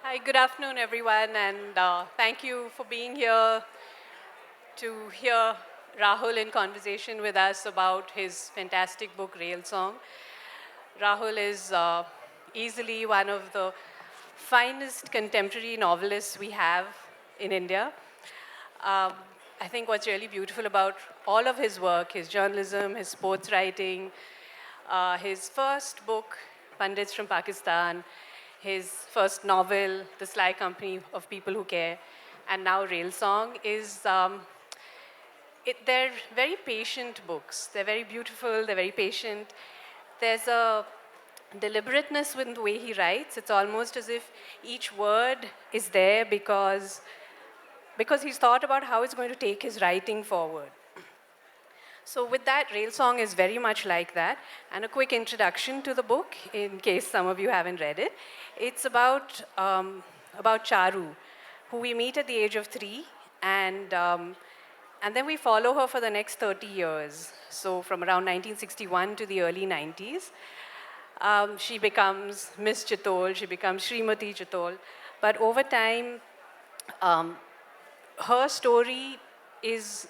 Hi, good afternoon, everyone, and thank you for being here to hear Rahul in conversation with us about his fantastic book, Railsong. Rahul is easily one of the finest contemporary novelists we have in India. Um, I think what's really beautiful about all of his work, his journalism, his sports writing, his first book, Pandits from Pakistan, his first novel, The Sly Company of People Who Care, and now Railsong they're very patient books. They're very beautiful, they're very patient. There's a deliberateness with the way he writes. It's almost as if each word is there because he's thought about how it's going to take his writing forward. So with that, Railsong is very much like that. And a quick introduction to the book, in case some of you haven't read it. It's about Charu, who we meet at the age of 3, and then we follow her for the next 30 years. So from around 1961 to the early 90s. She becomes Miss Chitol, she becomes Srimati Chitol. But over time, um, her story is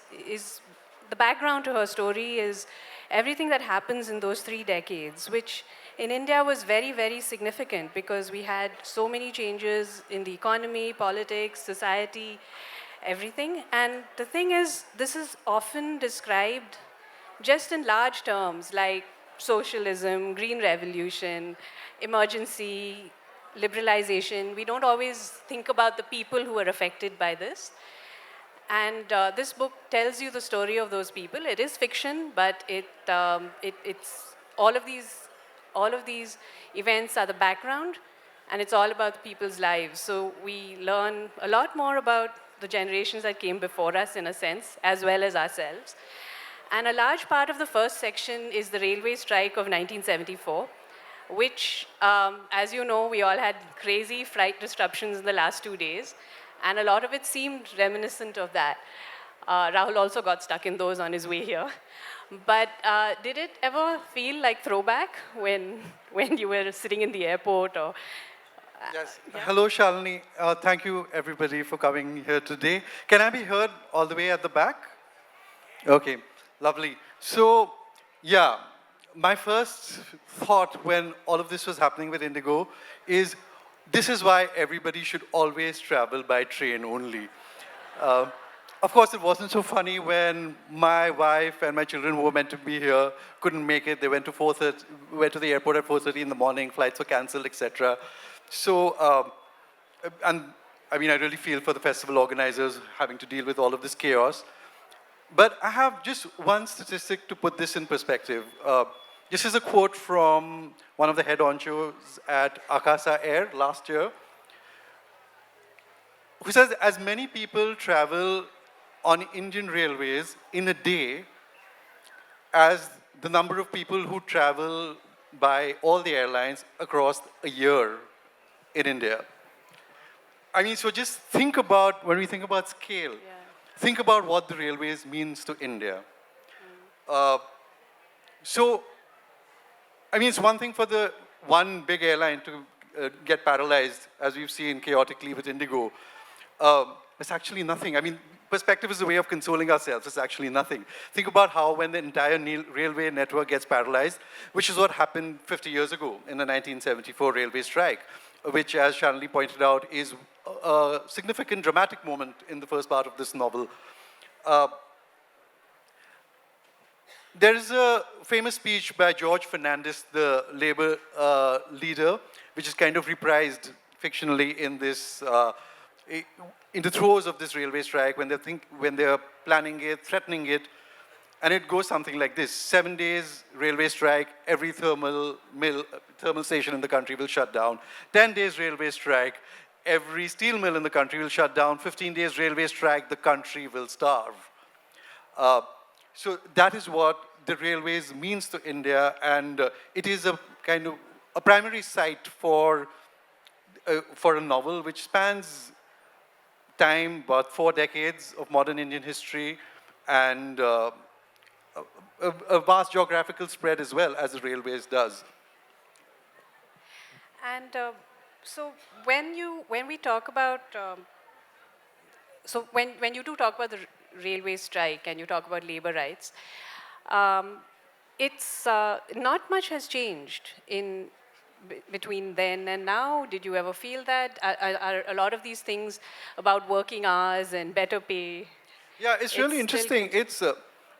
the background to her story is everything that happens in those 3 decades, which in India was very, very significant because we had so many changes in the economy, politics, society, everything. And the thing is, this is often described just in large terms like socialism, green revolution, emergency, liberalization. We don't always think about the people who are affected by this. And this book tells you the story of those people. It is fiction, but it's all of these events are the background, and it's all about the people's lives. So we learn a lot more about the generations that came before us, in a sense, as well as ourselves. And a large part of the first section is the railway strike of 1974, which, as you know, we all had crazy flight disruptions in the last 2 days, and a lot of it seemed reminiscent of that. Rahul also got stuck in those on his way here. But did it ever feel like throwback when you were sitting in the airport or? Yes. Yeah? Hello, Shalini. Thank you, everybody, for coming here today. Can I be heard all the way at the back? Okay, lovely. So, yeah, my first thought when all of this was happening with Indigo is this is why everybody should always travel by train only. Uh, of course, it wasn't so funny when my wife and my children who were meant to be here couldn't make it. They went to 4:30, went to the airport at 4:30 in the morning. Flights were cancelled, etc. So, and I mean, I really feel for the festival organizers having to deal with all of this chaos. But I have just one statistic to put this in perspective. This is a quote from one of the head honchos at Akasa Air last year, who says as many people travel on Indian railways in a day as the number of people who travel by all the airlines across a year in India. I mean, so just think about, when we think about scale, Yeah. think about what the railways means to India. Uh, so, I mean, it's one thing for the one big airline to get paralyzed, as we've seen chaotically with Indigo. It's actually nothing. I mean, perspective is a way of consoling ourselves. It's actually nothing. Think about how when the entire railway network gets paralyzed, which is what happened 50 years ago in the 1974 railway strike, which, as Shalini pointed out, is a significant dramatic moment in the first part of this novel. Uh, There is a famous speech by George Fernandez, the labor leader, which is kind of reprised fictionally in this, in the throes of this railway strike, when they're planning it, threatening it, and it goes something like this: 7 days railway strike, every thermal station in the country will shut down. 10 days railway strike, every steel mill in the country will shut down. 15 days railway strike, the country will starve. Uh, so that is what the railways means to India, and it is a kind of a primary site for a novel which spans time, about 4 decades of modern Indian history, and a vast geographical spread as well as the railways does. And So when we talk about when you do talk about the railway strike and you talk about labor rights, um, it's not much has changed in between then and now. Did you ever feel that? Are a lot of these things about working hours and better pay? Yeah, it's It's really still interesting.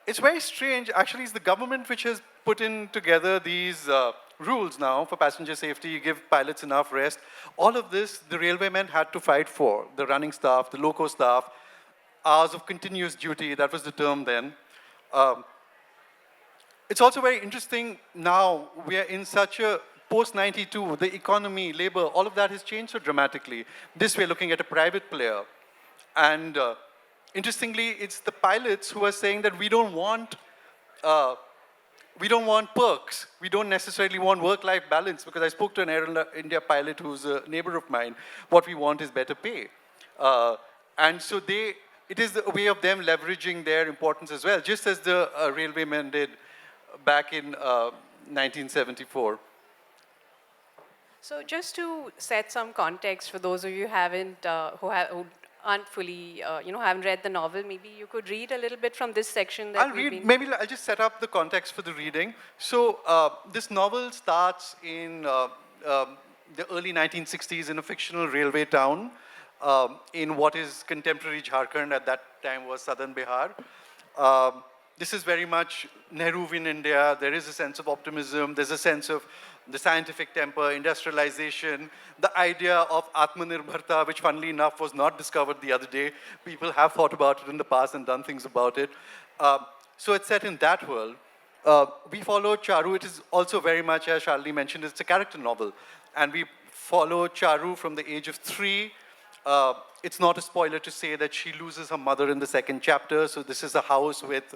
It's very strange. Actually, it's the government which has put in together these rules now for passenger safety. You give pilots enough rest. All of this, the railwaymen had to fight for. The running staff, the loco staff, hours of continuous duty. That was the term then. Um, it's also very interesting now. We are in such a post 92. The economy, labor, all of that has changed so dramatically. This we're looking at a private player. And interestingly, it's the pilots who are saying that uh, we don't want perks. We don't necessarily want work-life balance, because I spoke to an Air India pilot who's a neighbor of mine. What we want is better pay. And so it is a way of them leveraging their importance as well, just as the railwaymen did back in 1974. So just to set some context for those of you who aren't fully, haven't read the novel, maybe you could read a little bit from this section that I'll we've read, been. maybe I'll just set up the context for the reading. So this novel starts in the early 1960s in a fictional railway town in what is contemporary Jharkhand, at that time was southern Bihar. This is very much Nehruvian India. There is a sense of optimism. There's a sense of the scientific temper, industrialization, the idea of Atmanirbharta, which funnily enough was not discovered the other day. People have thought about it in the past and done things about it. So it's set in that world. We follow Charu. It is also very much, as Shalini mentioned, it's a character novel. And we follow Charu from the age of 3. It's not a spoiler to say that she loses her mother in the second chapter. So this is a house with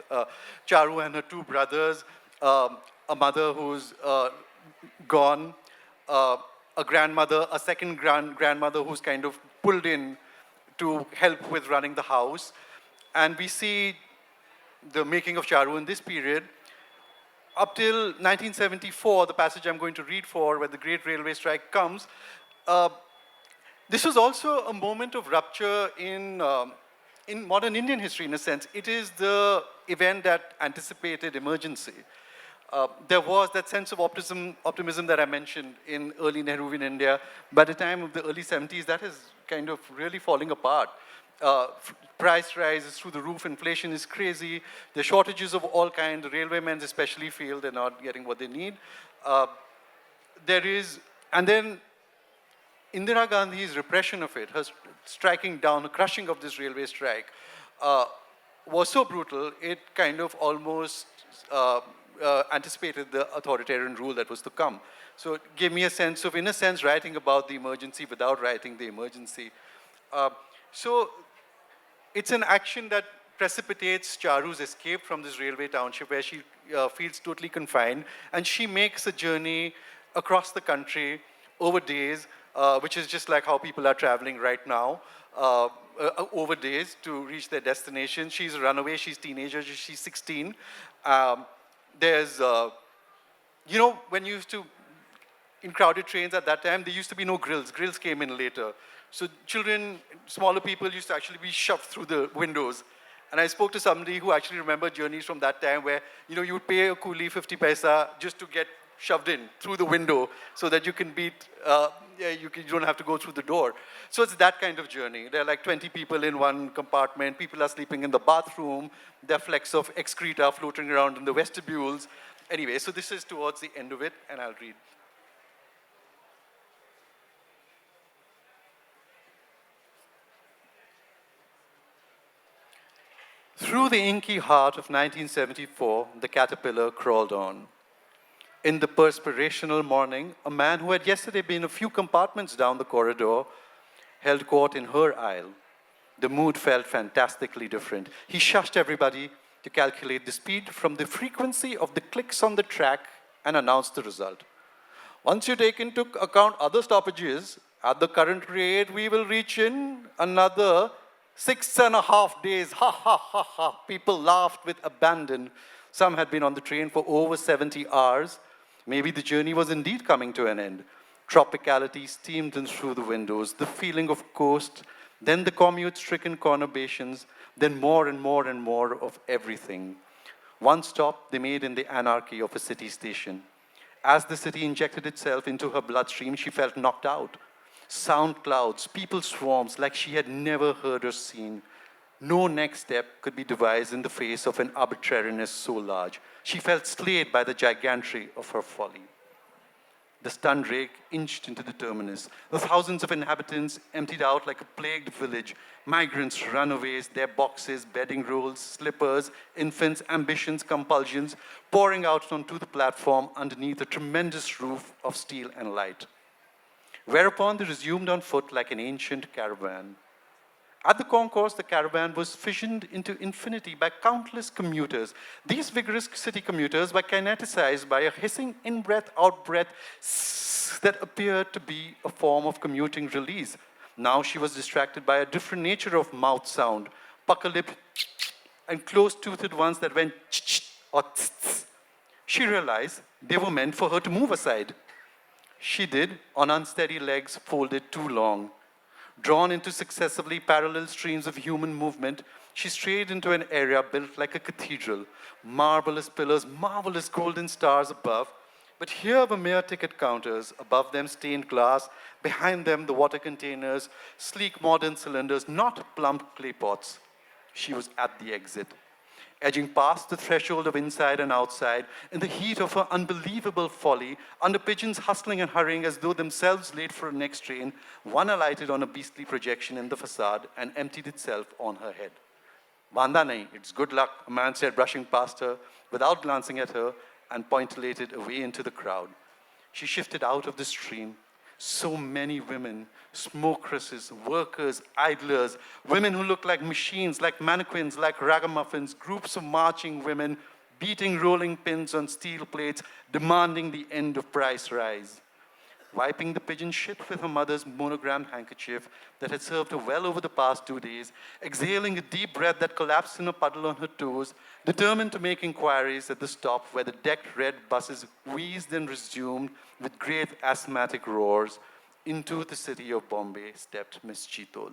Charu and her 2 brothers, a mother who's gone, a grandmother, a second grandmother who's kind of pulled in to help with running the house. And we see the making of Charu in this period. Up till 1974, the passage I'm going to read for, where the Great Railway Strike comes, this was also a moment of rupture in modern Indian history, in a sense. It is the event that anticipated emergency. There was that sense of optimism that I mentioned in early Nehruvian India. By the time of the early 70s, that is kind of really falling apart. Price rise is through the roof, inflation is crazy, there are shortages of all kinds, the railwaymen especially feel they're not getting what they need. And then Indira Gandhi's repression of it, her striking down, her crushing of this railway strike, was so brutal, it kind of almost anticipated the authoritarian rule that was to come. So it gave me a sense of, in a sense, writing about the emergency without writing the emergency. So it's an action that precipitates Charu's escape from this railway township where she feels totally confined, and she makes a journey across the country over days, which is just like how people are traveling right now, over days to reach their destination. She's a runaway, she's a teenager, she's 16. There's, when you used to, in crowded trains at that time, there used to be no grills. Grills came in later. So children, smaller people used to actually be shoved through the windows. And I spoke to somebody who actually remembered journeys from that time where, you would pay a coolie 50 paisa just to get shoved in through the window so that you can you don't have to go through the door. So it's that kind of journey. There are like 20 people in one compartment. People are sleeping in the bathroom. There are flecks of excreta floating around in the vestibules. Anyway, so this is towards the end of it, and I'll read. Through the inky heart of 1974, the caterpillar crawled on. In the perspirational morning, a man who had yesterday been a few compartments down the corridor held court in her aisle. The mood felt fantastically different. He shushed everybody to calculate the speed from the frequency of the clicks on the track and announced the result. Once you take into account other stoppages, at the current rate, we will reach in another 6.5 days. Ha, ha, ha, ha. People laughed with abandon. Some had been on the train for over 70 hours. Maybe the journey was indeed coming to an end. Tropicality steamed in through the windows, the feeling of coast, then the commute-stricken conurbations, then more and more and more of everything. One stop they made in the anarchy of a city station. As the city injected itself into her bloodstream, she felt knocked out. Sound clouds, people swarms like she had never heard or seen. No next step could be devised in the face of an arbitrariness so large. She felt slayed by the gigantry of her folly. The stunned rake inched into the terminus. The thousands of inhabitants emptied out like a plagued village. Migrants, runaways, their boxes, bedding rolls, slippers, infants, ambitions, compulsions, pouring out onto the platform underneath a tremendous roof of steel and light. Whereupon they resumed on foot like an ancient caravan. At the concourse, the caravan was fissioned into infinity by countless commuters. These vigorous city commuters were kineticized by a hissing in-breath, out-breath that appeared to be a form of commuting release. Now she was distracted by a different nature of mouth sound, pucker-lipped and close-toothed ones that went or tss. She realized they were meant for her to move aside. She did, on unsteady legs folded too long. Drawn into successively parallel streams of human movement, she strayed into an area built like a cathedral, marvelous pillars, marvelous golden stars above. But here were mere ticket counters, above them stained glass, behind them the water containers, sleek modern cylinders, not plump clay pots. She was at the exit. Edging past the threshold of inside and outside, in the heat of her unbelievable folly, under pigeons hustling and hurrying as though themselves late for a next train, one alighted on a beastly projection in the facade and emptied itself on her head. Banda nahi, it's good luck, a man said, brushing past her, without glancing at her, and pointillated away into the crowd. She shifted out of the stream. So many women, smokeresses, workers, idlers, women who looked like machines, like mannequins, like ragamuffins, groups of marching women, beating rolling pins on steel plates, demanding the end of price rise. Wiping the pigeon shit with her mother's monogrammed handkerchief that had served her well over the past 2 days, exhaling a deep breath that collapsed in a puddle on her toes, determined to make inquiries at the stop where the decked red buses wheezed and resumed with great asthmatic roars, into the city of Bombay stepped Miss Chitol.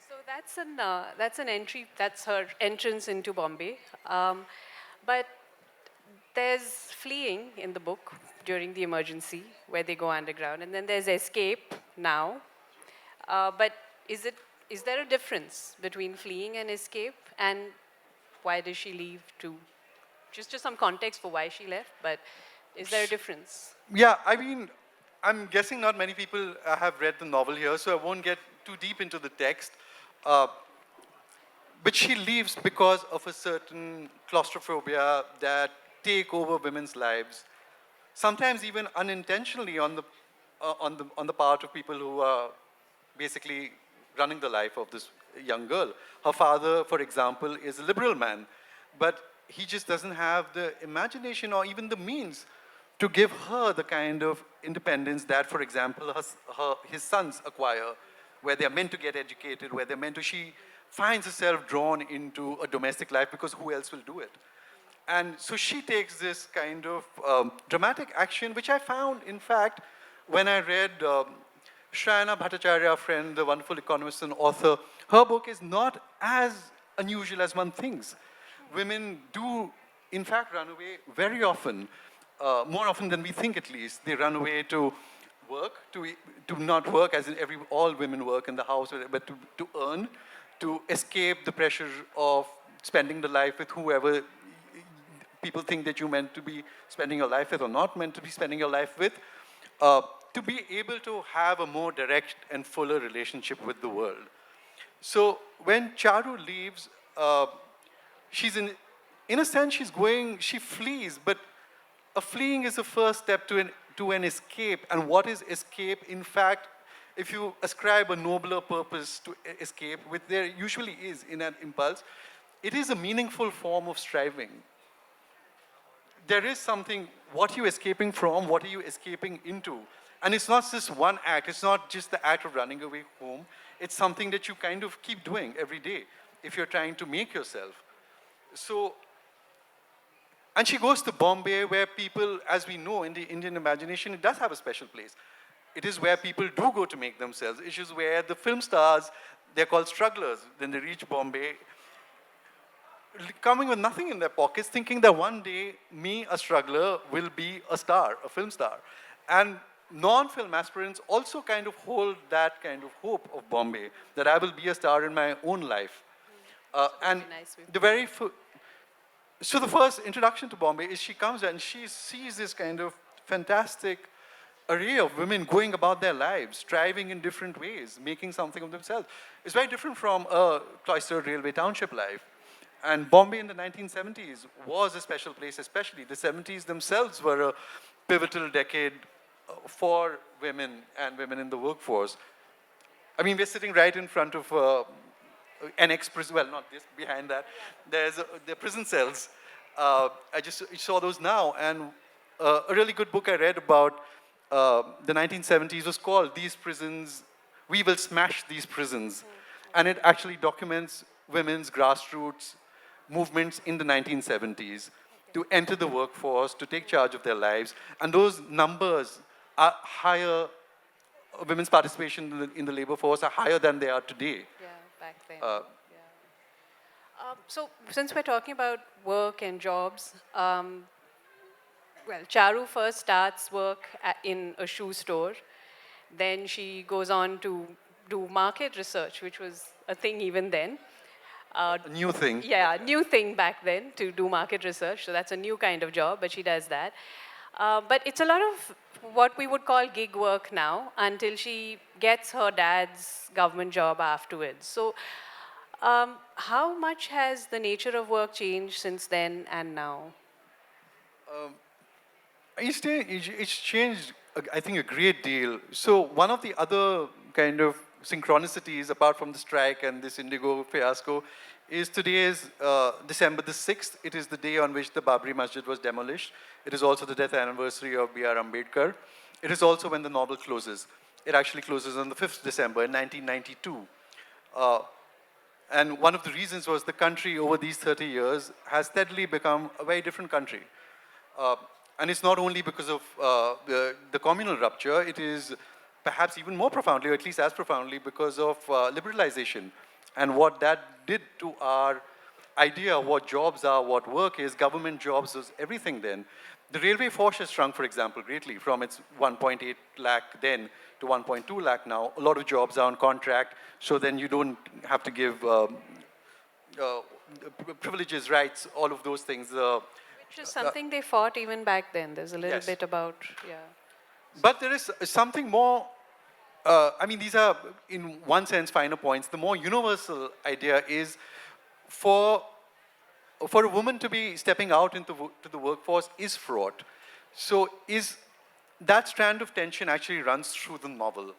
So that's an entry. That's her entrance into Bombay. But there's fleeing in the book during the emergency where they go underground, and then there's escape now. But is there a difference between fleeing and escape, and why does she leave to? Just some context for why she left, but is there a difference? Yeah, I mean, I'm guessing not many people have read the novel here, so I won't get too deep into the text. But she leaves because of a certain claustrophobia that take over women's lives, sometimes even unintentionally on the part of people who are basically running the life of this young girl. Her father, for example, is a liberal man, but he just doesn't have the imagination or even the means to give her the kind of independence that, for example, his sons acquire, where they're meant to get educated, where they're meant to, she finds herself drawn into a domestic life because who else will do it? And so she takes this kind of dramatic action, which I found, in fact, when I read Shrayana Bhattacharya, friend, the wonderful economist and author, her book is not as unusual as one thinks. Women do, in fact, run away very often, more often than we think at least. They run away to work, to not work as in all women work in the house, but to earn, to escape the pressure of spending the life with whoever people think that you're meant to be spending your life with or not meant to be spending your life with, to be able to have a more direct and fuller relationship with the world. So when Charu leaves, she's in a sense, she flees, but a fleeing is the first step to an escape. And what is escape? In fact, if you ascribe a nobler purpose to escape, which there usually is in an impulse, it is a meaningful form of striving. There is something, what you're escaping from, what are you escaping into? And it's not just one act, it's not just the act of running away home, it's something that you kind of keep doing every day if you're trying to make yourself. So And she goes to Bombay, where people, as we know, in the Indian imagination, it does have a special place. It is where people do go to make themselves. It is where the film stars, they're called strugglers. Then they reach Bombay, coming with nothing in their pockets, thinking that one day, me, a struggler, will be a star, a film star. And non-film aspirants also kind of hold that kind of hope of Bombay, that I will be a star in my own life. And nice. the very so the first introduction to Bombay is she comes and she sees this kind of fantastic array of women going about their lives, striving in different ways, making something of themselves. It's very different from a cloistered railway township life. And Bombay in the 1970s was a special place, especially. The 70s themselves were a pivotal decade for women and women in the workforce. I mean, we're sitting right in front of an ex-prison, well, not this, behind that. There's the prison cells. I just saw those now, and a really good book I read about the 1970s was called These Prisons, We Will Smash These Prisons. And it actually documents women's grassroots movements in the 1970s to enter the workforce, to take charge of their lives. And those numbers are higher, women's participation in the labor force are higher than they are today. Yeah, back then. So since we're talking about work and jobs, well, Charu first starts work in a shoe store. Then she goes on to do market research, which was a thing even then. A new thing. Yeah, new thing back then to do market research. So that's a new kind of job, but she does that. But it's a lot of what we would call gig work now until she gets her dad's government job afterwards. So how much has the nature of work changed since then and now? It's changed, I think, a great deal. So one of the other kind of synchronicities, apart from the strike and this Indigo fiasco, is today is December the 6th. It is the day on which the Babri Masjid was demolished. It is also the death anniversary of B.R. Ambedkar. It is also when the novel closes. It actually closes on the 5th December in 1992. And one of the reasons was the country over these 30 years has steadily become a very different country. And it's not only because of the communal rupture, it is perhaps even more profoundly, or at least as profoundly, because of liberalization and what that did to our idea of what jobs are, what work is. Government jobs was everything then. The railway force has shrunk, for example, greatly from its 1.8 lakh then to 1.2 lakh now. A lot of jobs are on contract, so then you don't have to give privileges, rights, all of those things. Which is something they fought even back then. There's a little bit about, yeah. But there is something more, I mean, these are, in one sense, finer points. The more universal idea is for a woman to be stepping out into the workforce is fraught. So that strand of tension actually runs through the novel.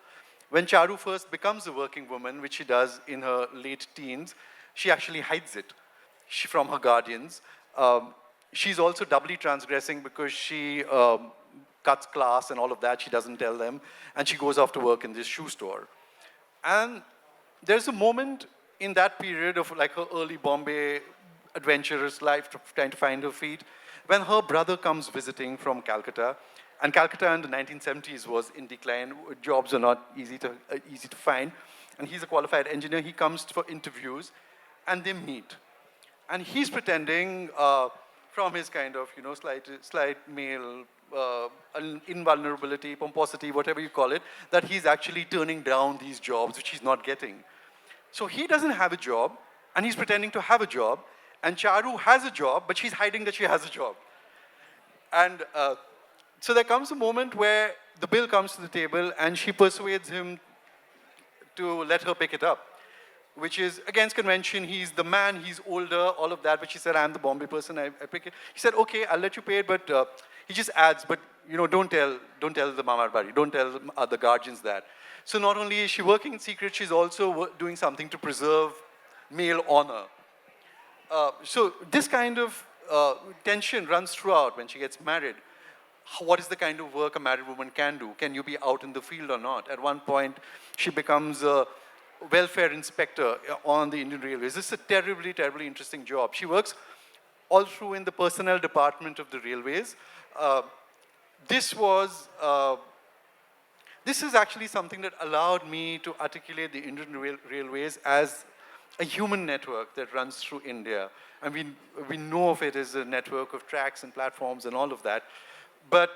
When Charu first becomes a working woman, which she does in her late teens, she actually hides it from her guardians. She's also doubly transgressing because she cuts class and all of that. She doesn't tell them. And she goes off to work in this shoe store. And there's a moment in that period of like her early Bombay adventurous life, trying to find her feet, when her brother comes visiting from Calcutta. And Calcutta in the 1970s was in decline. Jobs are not easy to find. And he's a qualified engineer. He comes for interviews, and they meet. And he's pretending, from his kind of, slight male invulnerability, pomposity, whatever you call it, that he's actually turning down these jobs which he's not getting. So he doesn't have a job, and he's pretending to have a job. And Charu has a job, but she's hiding that she has a job. And so there comes a moment where the bill comes to the table, and she persuades him to let her pick it up, which is against convention. He's the man, he's older, all of that. But she said, I'm the Bombay person, I pick it. He said, okay, I'll let you pay it, but he just adds, but don't tell the Mamar Bari, don't tell the guardians that. So not only is she working in secret, she's also doing something to preserve male honor. So this kind of tension runs throughout when she gets married. What is the kind of work a married woman can do? Can you be out in the field or not? At one point, she becomes a welfare inspector on the Indian Railways. This is a terribly, terribly interesting job. She works all through in the personnel department of the railways. Uh, this was, this is actually something that allowed me to articulate the Indian Railways as a human network that runs through India. And we know of it as a network of tracks and platforms and all of that. But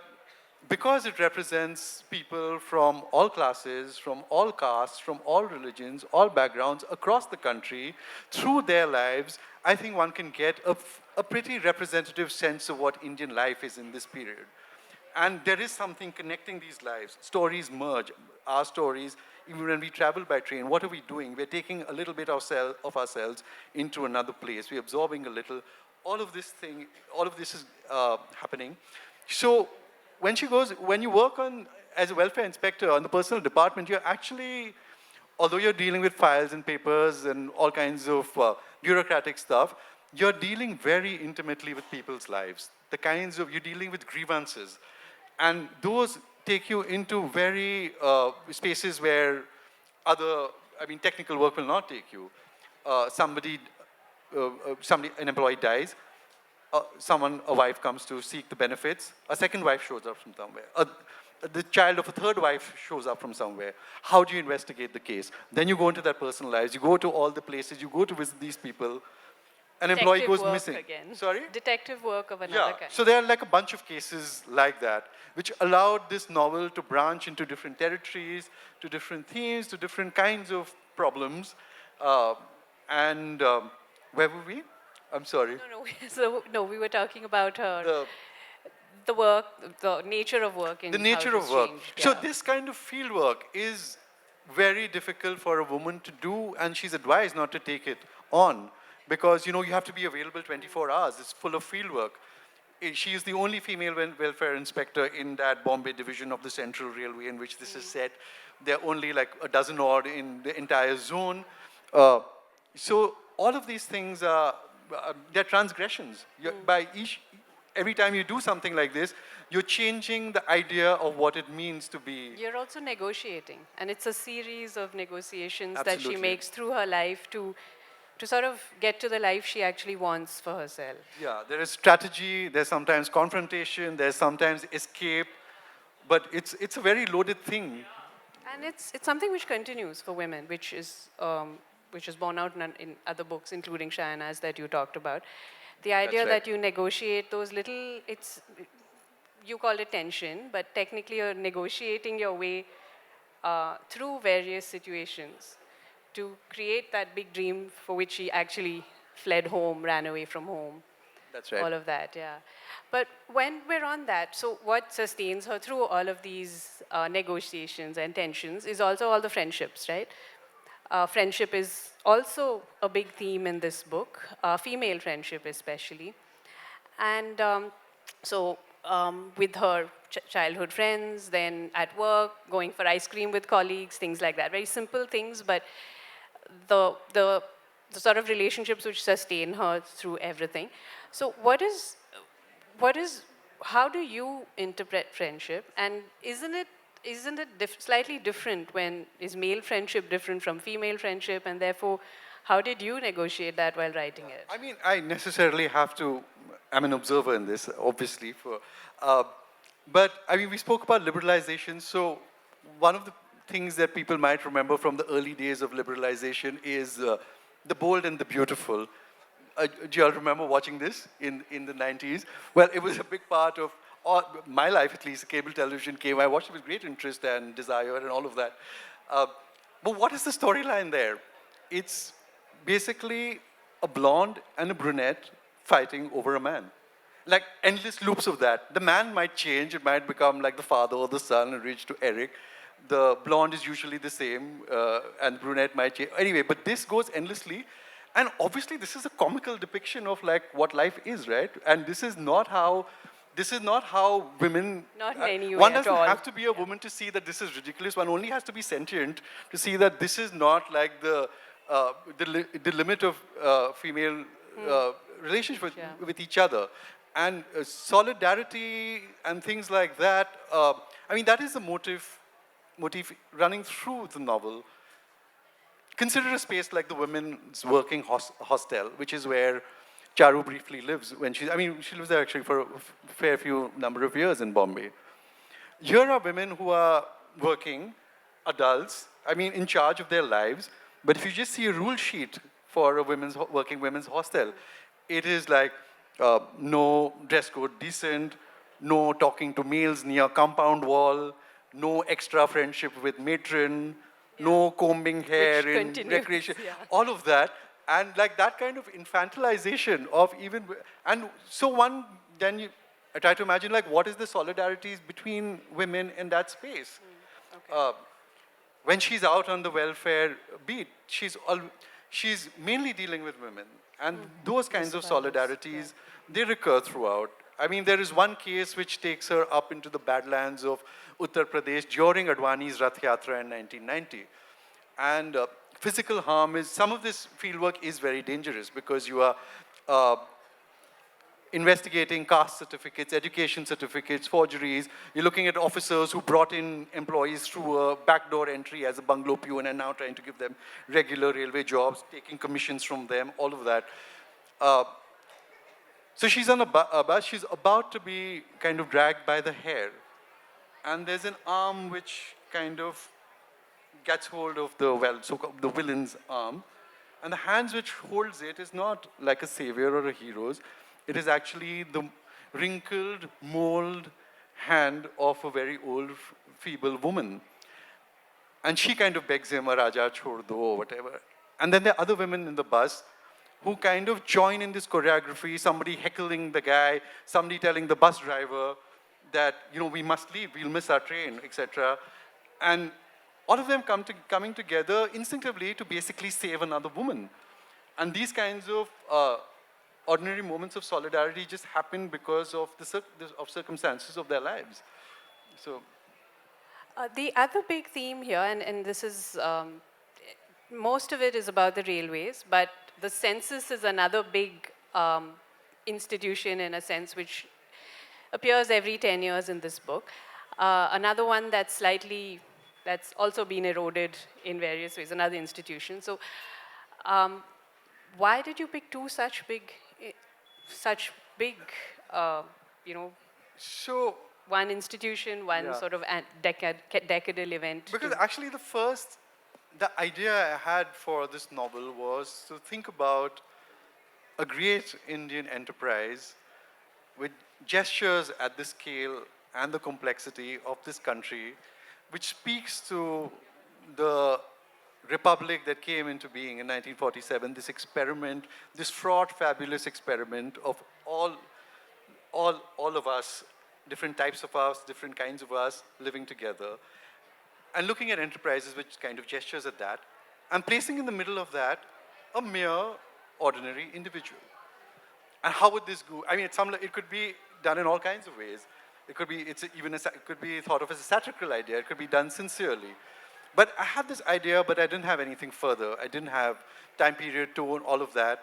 because it represents people from all classes, from all castes, from all religions, all backgrounds across the country, through their lives, I think one can get a pretty representative sense of what Indian life is in this period. And there is something connecting these lives. Stories merge. Our stories, even when we travel by train, what are we doing? We're taking a little bit of ourselves into another place. We're absorbing a little. All of this is happening. So when you work as a welfare inspector on the personal department, you're actually, although you're dealing with files and papers and all kinds of bureaucratic stuff, you're dealing very intimately with people's lives. You're dealing with grievances. And those take you into very spaces where technical work will not take you. An employee dies, a wife comes to seek the benefits, a second wife shows up from somewhere. The child of a third wife shows up from somewhere. How do you investigate the case? Then you go into their personal lives, you go to all the places, you go to visit these people. An employee goes missing. Again. Sorry? Detective work of another kind. So there are like a bunch of cases like that, which allowed this novel to branch into different territories, to different themes, to different kinds of problems. Where were we? I'm sorry. No, we were talking about her. The work, the nature of work, and the nature how of work. changed, So this kind of field work is very difficult for a woman to do, and she's advised not to take it on because you have to be available 24 hours. It's full of field work. She is the only female welfare inspector in that Bombay division of the Central Railway in which this is set. There are only like a dozen odd in the entire zone. So all of these things they're transgressions. Every time you do something like this, you're changing the idea of what it means to be. You're also negotiating, and it's a series of negotiations Absolutely. that she makes through her life to sort of get to the life she actually wants for herself. Yeah, there is strategy, there's sometimes confrontation, there's sometimes escape, but it's a very loaded thing. And it's something which continues for women, which is borne out in other books, including Shayana's that you talked about. The idea that you negotiate those little, you call it tension, but technically you're negotiating your way through various situations to create that big dream for which she actually fled home, ran away from home. That's right. All of that, yeah. But when we're on that, so what sustains her through all of these negotiations and tensions is also all the friendships, right? Friendship is also a big theme in this book, female friendship especially. And with her childhood friends, then at work, going for ice cream with colleagues, things like that. Very simple things, but the sort of relationships which sustain her through everything. So how do you interpret friendship? And isn't it slightly different is male friendship different from female friendship, and therefore, how did you negotiate that while writing it? I mean, I'm an observer in this, obviously. But I mean, we spoke about liberalization. So one of the things that people might remember from the early days of liberalization is the bold and the beautiful. Do you all remember watching this in the 90s? Well, it was a big part of my life, at least. Cable television came. I watched it with great interest and desire and all of that. But what is the storyline there? It's basically a blonde and a brunette fighting over a man. Like endless loops of that. The man might change. It might become like the father or the son and reach to Eric. The blonde is usually the same, and brunette might change. Anyway, but this goes endlessly. And obviously, this is a comical depiction of like what life is, right? And this is not how women. Not in any way one at doesn't all. have to be a woman to see that this is ridiculous. One only has to be sentient to see that this is not like the limit of female relationship with each other. And solidarity and things like that. I mean, that is the motif running through the novel. Consider a space like the women's working hostel, which is where Charu briefly lives when she lives there actually for a fair few number of years in Bombay. Here are women who are working, adults, in charge of their lives. But if you just see a rule sheet for a working women's hostel, it is like no dress code decent, no talking to males near compound wall, no extra friendship with matron, no combing hair Which in continues, recreation, yeah. all of that. And like that kind of infantilization of even, and so one, then you, I try to imagine like what is the solidarities between women in that space. Okay. When she's out on the welfare beat, she's mainly dealing with women. And those kinds of survivors, solidarities, they recur throughout. There is one case which takes her up into the badlands of Uttar Pradesh during Advani's Rath Yatra in 1990. And physical harm is, some of this fieldwork is very dangerous because you are uh, investigating caste certificates, education certificates, forgeries. You're looking at officers who brought in employees through a backdoor entry as a bungalow peon and now trying to give them regular railway jobs, taking commissions from them, all of that. So she's on a bus. She's about to be kind of dragged by the hair. And there's an arm which kind of gets hold of the villain's arm. And the hands which holds it is not like a savior or a hero's. It is actually the wrinkled, mold hand of a very old, feeble woman. And she kind of begs him, Raja chhod do, or whatever. And then there are other women in the bus who kind of join in this choreography, somebody heckling the guy, somebody telling the bus driver that, we must leave, we'll miss our train, etc. And all of them coming together instinctively to basically save another woman. And these kinds of ordinary moments of solidarity just happen because of of circumstances of their lives. So, The other big theme here, and this is, most of it is about the railways, but the census is another big institution in a sense which appears every 10 years in this book. Another one that's also been eroded in various ways, another institution. So why did you pick two such big, you know, so one institution, one Yeah. sort of decadal event? because actually the idea I had for this novel was to think about a great Indian enterprise with gestures at the scale and the complexity of this country, which speaks to the republic that came into being in 1947, this experiment, this fraught, fabulous experiment of all of us, different types of us, different kinds of us living together, and looking at enterprises which kind of gestures at that, and placing in the middle of that a mere ordinary individual. And how would this go? It could be done in all kinds of ways. It could be, it could be thought of as a satirical idea. It could be done sincerely. But I had this idea, but I didn't have anything further. I didn't have time period, tone, all of that.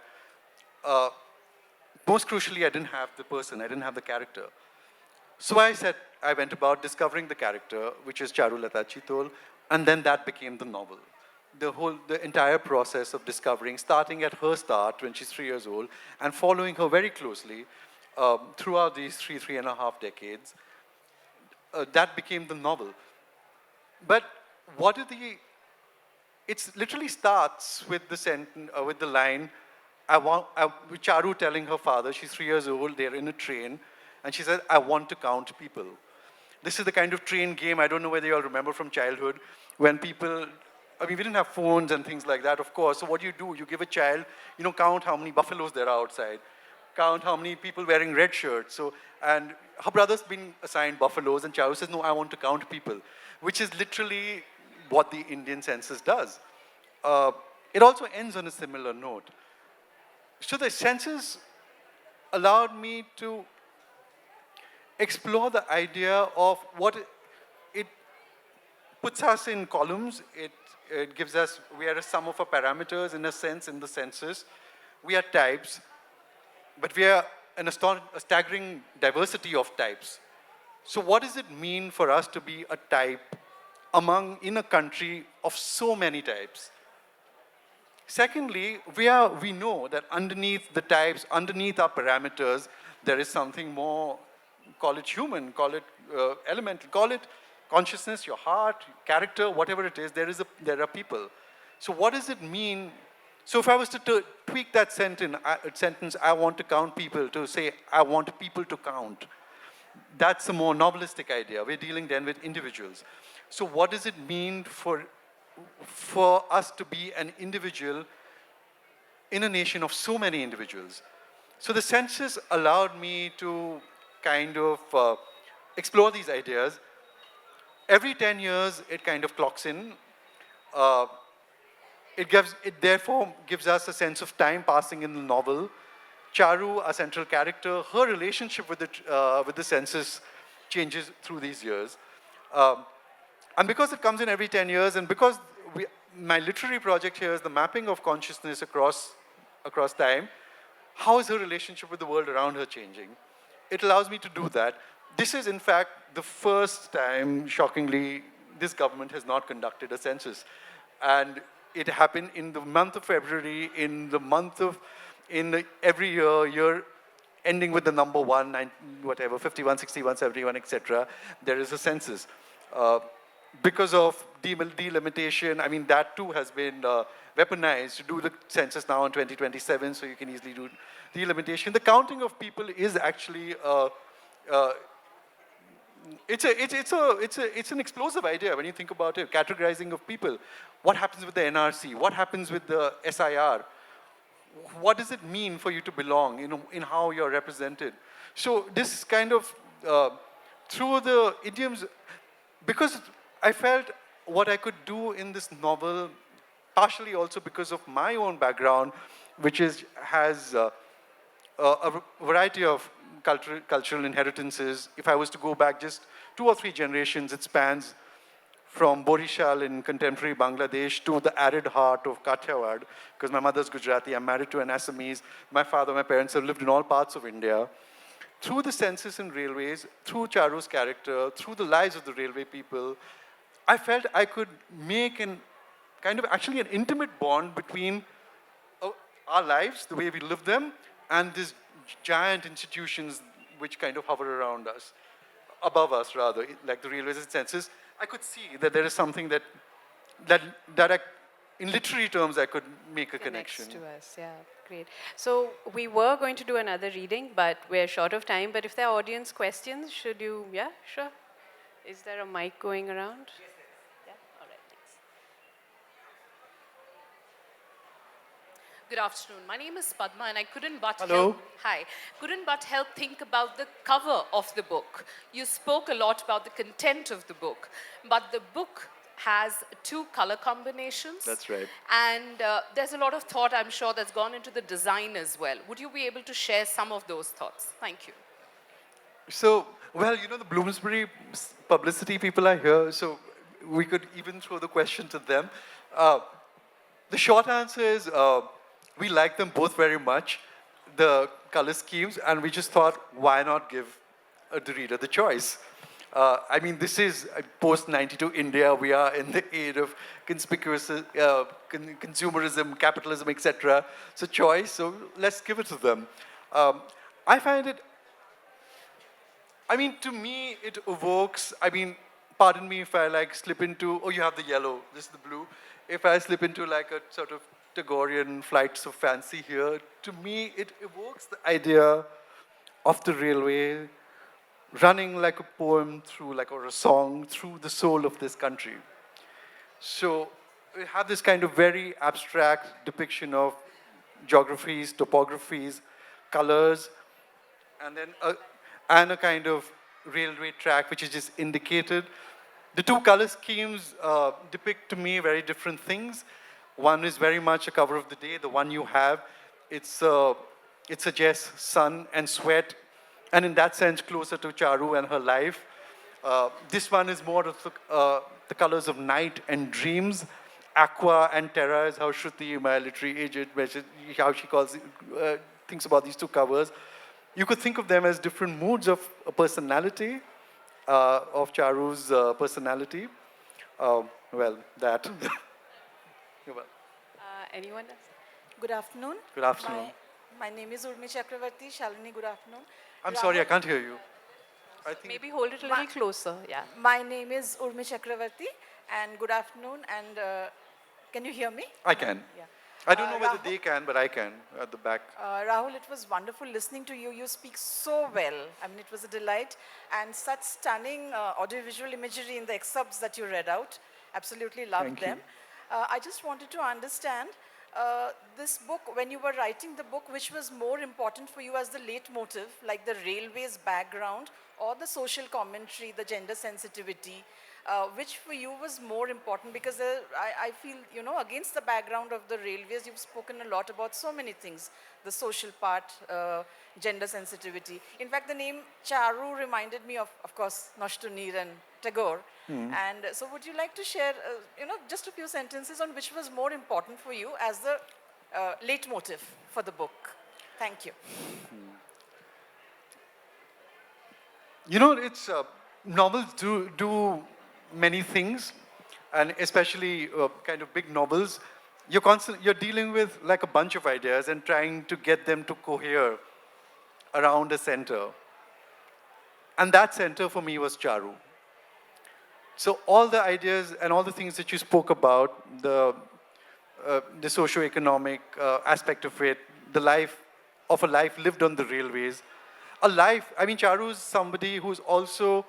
Most crucially, I didn't have the person. I didn't have the character. So I went about discovering the character, which is Charulata Chitol, and then that became the novel. The entire process of discovering, starting at her start when she's 3 years old, and following her very closely throughout these three and a half decades, that became the novel. But it literally starts with with the line, Charu telling her father, she's 3 years old, they're in a train, and she says, I want to count people. This is the kind of train game, I don't know whether you all remember from childhood, when people, we didn't have phones and things like that, of course. So what do? You give a child, count how many buffaloes there are outside, count how many people wearing red shirts. And her brother's been assigned buffaloes, and Charu says, no, I want to count people, which is literally what the Indian census does. It also ends on a similar note. So the census allowed me to explore the idea of what it puts us in columns. It gives us, we are a sum of our parameters in a sense in the census. We are types, but we are a staggering diversity of types. So what does it mean for us to be a type in a country of so many types? Secondly, we know that underneath the types, underneath our parameters, there is something more, call it human, call it elemental, call it consciousness, your heart, character, whatever it is, there are people. So what does it mean? So if I was to tweak that sentence, I want to count people, to say, I want people to count. That's a more novelistic idea. We're dealing then with individuals. So what does it mean for us to be an individual in a nation of so many individuals? So the census allowed me to kind of explore these ideas. Every 10 years, it kind of clocks in. Uh, it therefore gives us a sense of time passing in the novel. Charu, a central character, her relationship with the census changes through these years. Um, and because it comes in every 10 years, and because my literary project here is the mapping of consciousness across time, how is her relationship with the world around her changing? It allows me to do that. This is, in fact, the first time, shockingly, this government has not conducted a census. And it happened in the month of February, every year ending with the number 1, 9, whatever, 51, 61, 71, etc., there is a census. Because of delimitation, I mean, that too has been weaponized to do the census now in 2027, so you can easily do delimitation. The counting of people is actually it's an explosive idea when you think about it. Categorizing of people. What happens with the NRC? What happens with the SIR? What does it mean for you to belong in how you're represented? So this kind of, through the idioms, because I felt what I could do in this novel, partially also because of my own background, which has a variety of cultural inheritances. If I was to go back just 2 or 3 generations, it spans from Borishal in contemporary Bangladesh to the arid heart of Kathiawad, because my mother's Gujarati, I'm married to an Assamese, my parents have lived in all parts of India. Through the census and railways, through Charu's character, through the lives of the railway people, I felt I could make actually an intimate bond between our lives, the way we live them, and these giant institutions which kind of hover around us, above us rather, like the railways and census. I could see that there is something that in literary terms, I could make a connection. To us, yeah, great. So we were going to do another reading, but we're short of time. But if there are audience questions, yeah, sure. Is there a mic going around? Yeah, all right, thanks. Good afternoon. My name is Padma, and I couldn't but Hello. couldn't but help think about the cover of the book. You spoke a lot about the content of the book, but the book has 2 color combinations. That's right. And there's a lot of thought, I'm sure, that's gone into the design as well. Would you be able to share some of those thoughts? Thank you. So, well, the Bloomsbury publicity people are here, so we could even throw the question to them. The short answer is we like them both very much, the color schemes, and we just thought, why not give the reader the choice? I mean, this is post-92 India. We are in the age of conspicuous consumerism, capitalism, etc. So choice, so let's give it to them. I find it, to me, it evokes, pardon me if I slip into, you have the yellow, this is the blue. If I slip into a sort of Tagorean flights of fancy here, to me, it evokes the idea of the railway running like a poem or a song through the soul of this country. So we have this kind of very abstract depiction of geographies, topographies, colors, and then a kind of railway track which is just indicated. The 2 color schemes depict to me very different things. One is very much a cover of the day. The one you have, it suggests sun and sweat, and in that sense, closer to Charu and her life. This one is more of the colors of night and dreams. Aqua and terra is how Shruti, my literary agent, how she thinks about these 2 covers. You could think of them as different moods of a personality, of Charu's personality. Well, that. anyone else? Good afternoon. Good afternoon. My name is Urmi Chakravarti. Shalini, good afternoon. I'm sorry, I Rahul, can't hear you. I think Maybe hold it a little closer. Yeah. my name is Urmi Chakravarti, and good afternoon. And can you hear me? I can. Yeah. I don't know whether Rahul, they can, but I can at the back. Rahul, it was wonderful listening to you. You speak so well. I mean, it was a delight. And such stunning audiovisual imagery in the excerpts that you read out. Absolutely loved Thank you. them. I just wanted to understand this book, when you were writing the book, which was more important for you as the leitmotif, like the railways background or the social commentary, the gender sensitivity, which for you was more important? Because I feel, you know, against the background of the railways, you've spoken a lot about so many things, the social part, gender sensitivity. In fact, the name Charu reminded me of course, Noshtunir and Tagore. And so would you like to share, you know, just a few sentences on which was more important for you as the leitmotif for the book? Thank you. You know, it's novels do many things, and especially kind of big novels. You're dealing with like a bunch of ideas and trying to get them to cohere around a center. And that center for me was Charu. So all the ideas and all the things that you spoke about, the socio-economic aspect of it, the life of a life lived on the railways, a life. I mean, Charu is somebody who's also,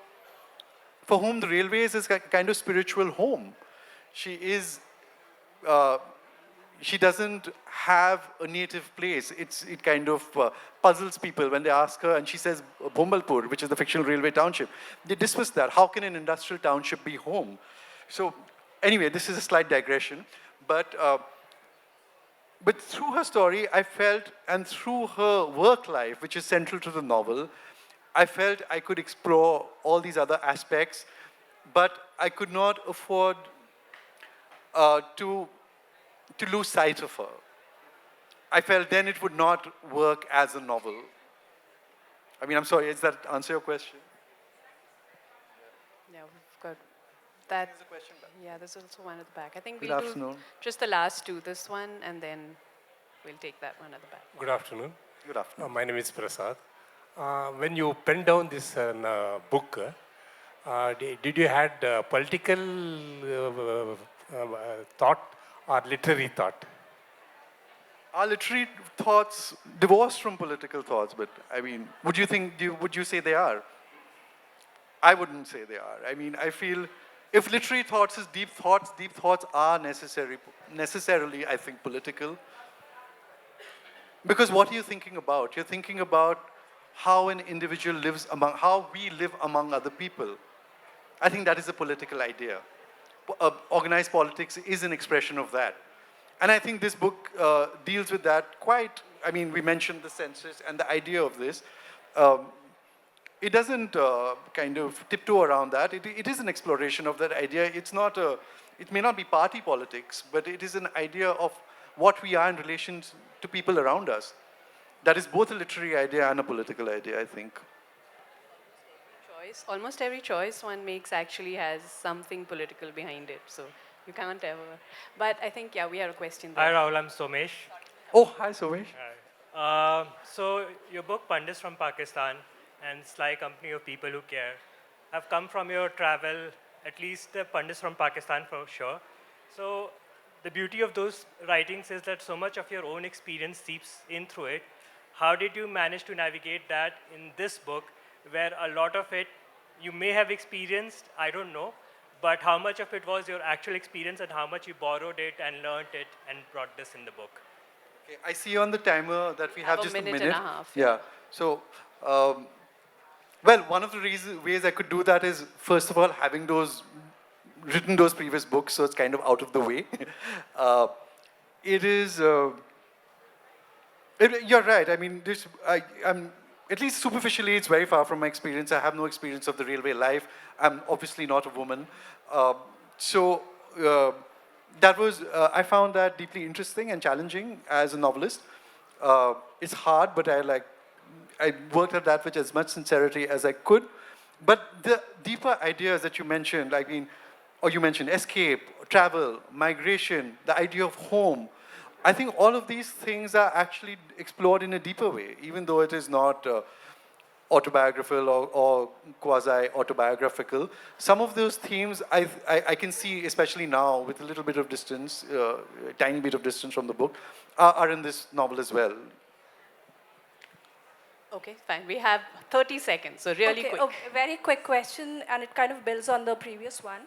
for whom the railways is a kind of spiritual home. She is, she doesn't have a native place. It kind of puzzles people when they ask her, and she says Bhumbalpur, which is the fictional railway township. They dismiss that. How can an industrial township be home? So anyway, this is a slight digression, but through her story, I felt, and through her work life, which is central to the novel, I felt I could explore all these other aspects, but I could not afford to lose sight of her. I felt then it would not work as a novel. I mean, I'm sorry, does that answer your question? Yeah, we've got that. There's a question back. Yeah, there's also one at the back. I think Good we'll do afternoon. just the last two, this one, and then we'll take that one at the back. Good afternoon. Good afternoon. My name is Prasad. When you penned down this book, did you had political thought or literary thought? Our literary thoughts divorced from political thoughts, but I mean, would you say they are? I wouldn't say they are. I mean, I feel if literary thoughts is deep thoughts are necessarily, I think, political. Because what are you thinking about? You're thinking about how an individual lives among, how we live among other people. I think that is a political idea. Organized politics is an expression of that. And I think this book deals with that quite, I mean, we mentioned the census and the idea of this. It doesn't kind of tiptoe around that. It is an exploration of that idea. It's not it may not be party politics, but it is an idea of what we are in relation to people around us. That is both a literary idea and a political idea, I think. Choice, almost every choice one makes actually has something political behind it. So you can't ever. But I think, yeah, we have a question Hi there. Rahul, I'm Somesh. Oh, hi, Somesh. So your book Pandits from Pakistan and Sly Company of People Who Care have come from your travel, at least the Pandits from Pakistan for sure. So the beauty of those writings is that so much of your own experience seeps in through it. How did you manage to navigate that in this book, where a lot of it you may have experienced, I don't know, but how much of it was your actual experience and how much you borrowed it and learned it and brought this in the book? Okay, I see on the timer that we have just a minute. And a half. Yeah. So, well, one of the ways I could do that is, first of all, having written those previous books, so it's kind of out of the way. It is. You're right. I mean, I'm at least superficially, it's very far from my experience. I have no experience of the railway life. I'm obviously not a woman. That was, I found that deeply interesting and challenging as a novelist. It's hard, but I worked at that with as much sincerity as I could. But the deeper ideas that you mentioned, you mentioned escape, travel, migration, the idea of home, I think all of these things are actually explored in a deeper way, even though it is not autobiographical or quasi-autobiographical. Some of those themes I can see, especially now with a little bit of distance, a tiny bit of distance from the book, are in this novel as well. Okay, fine. We have 30 seconds, so really Okay, quick. a very quick question, and it kind of builds on the previous one.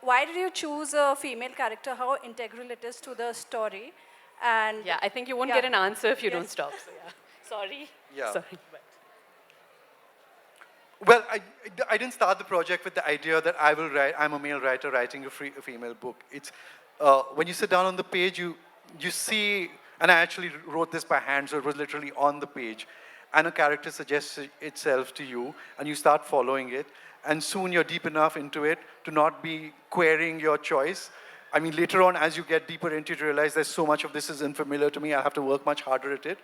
Why did you choose a female character? How integral it is to the story? And Yeah, I think you won't yeah. get an answer if you don't Yes. stop. So yeah, sorry. Yeah. Sorry. But Well, I didn't start the project with the idea that I will write. I'm a male writer writing a female book. It's when you sit down on the page, you see, and I actually wrote this by hand, so it was literally on the page, and a character suggests itself to you, and you start following it, and soon you're deep enough into it to not be querying your choice. I mean, later on, as you get deeper into it, you realize there's so much of this is unfamiliar to me. I have to work much harder at it.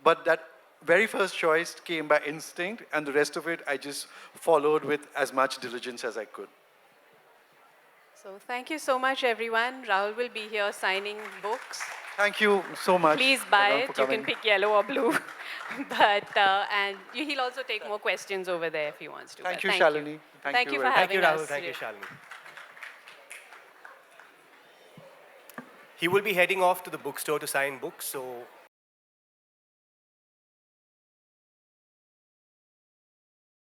But that very first choice came by instinct, and the rest of it I just followed with as much diligence as I could. so thank you so much, everyone. Rahul will be here signing books. Thank you so much. Please buy everyone, it. for You can coming. pick yellow or blue. But and he'll also take more questions over there if he wants to. Thank But you, Shalini. Thank you for very much. having Thank you, Rahul. us. Thank you, Shalini. He will be heading off to the bookstore to sign books, so